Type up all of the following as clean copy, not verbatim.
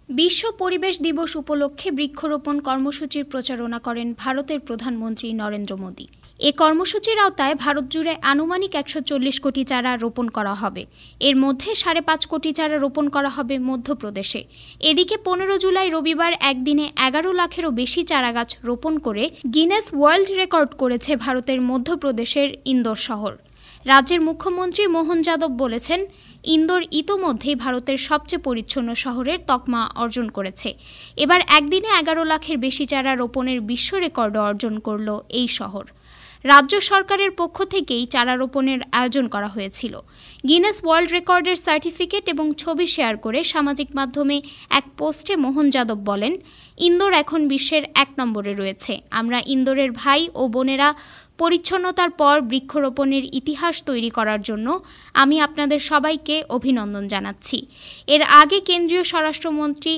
বিশ্ব পরিবেশ দিবস উপলক্ষে বৃক্ষরোপণ কর্মসূচির প্রচারণা করেন ভারতের প্রধানমন্ত্রী নরেন্দ্র মোদী। এ কর্মসূচির আওতায় ভারত জুড়ে আনুমানিক ১৪০ কোটি চারা রোপণ করা হবে। এর মধ্যে ৫.৫ কোটি চারা রোপণ করা হবে মধ্যপ্রদেশে। এদিকে ১৫ জুলাই রবিবার একদিনে ১১ লাখেরও বেশি চারাগাছ রোপণ করে গিনেস ওয়ার্ল্ড রেকর্ড করেছে ভারতের মধ্যপ্রদেশের ইন্দোর শহর। রাজ্যের মুখ্যমন্ত্রী মোহন যাদব বলেছেন, ইন্দোর ইতোমধ্যেই ভারতের সবচেয়ে পরিচ্ছন্ন শহরের তকমা অর্জন করেছে। এবার একদিনে ১১ লাখের বেশি চারা রোপণের বিশ্ব রেকর্ডও অর্জন করল এই শহর। রাজ্য সরকারের পক্ষ থেকেই চারা রোপণের আয়োজন করা হয়েছিল। গিনেস ওয়ার্ল্ড রেকর্ডের সার্টিফিকেট এবং ছবি শেয়ার করে সামাজিক মাধ্যমে এক পোস্টে মোহন যাদব বলেন, ইন্দোর এখন বিশ্বের ১ নম্বরে রয়েছে। আমরা ইন্দোরের ভাই ও বোনেরা পরিচ্ছন্নতার পর বৃক্ষরোপণের ইতিহাস তৈরি করার জন্য আমি আপনাদের সবাইকে অভিনন্দন জানাচ্ছি। এর আগে কেন্দ্রীয় স্বরাষ্ট্রমন্ত্রী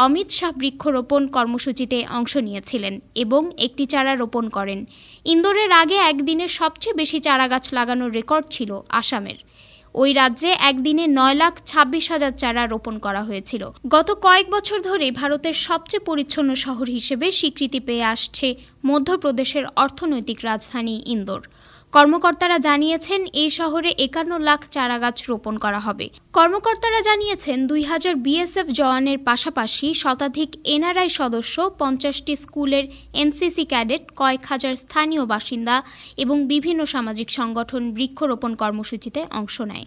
অমিত শাহ বৃক্ষরোপণ কর্মসূচিতে অংশ নিয়েছিলেন এবং একটি চারা রোপণ করেন। ইন্দোরের আগে একদিনে সবচেয়ে বেশি চারাগাছ লাগানোর রেকর্ড ছিল আসামের। ওই রাজ্যে একদিনে ৯,২৬,০০০ চারা রোপণ করা হয়েছিল। গত কয়েক বছর ধরে ভারতের সবচেয়ে পরিচ্ছন্ন শহর হিসেবে স্বীকৃতি পেয়ে আসছে মধ্যপ্রদেশের অর্থনৈতিক রাজধানী ইন্দোর। কর্মকর্তারা জানিয়েছেন, এই শহরে ৫১ লাখ চারাগাছ রোপণ করা হবে। কর্মকর্তারা জানিয়েছেন, ২০০০ বিএসএফ জওয়ানের পাশাপাশি শতাধিক এনআরআই সদস্য, ৫০টি স্কুলের এনসিসি ক্যাডেট, কয়েক হাজার স্থানীয় বাসিন্দা এবং বিভিন্ন সামাজিক সংগঠন বৃক্ষরোপণ কর্মসূচিতে অংশ নেয়।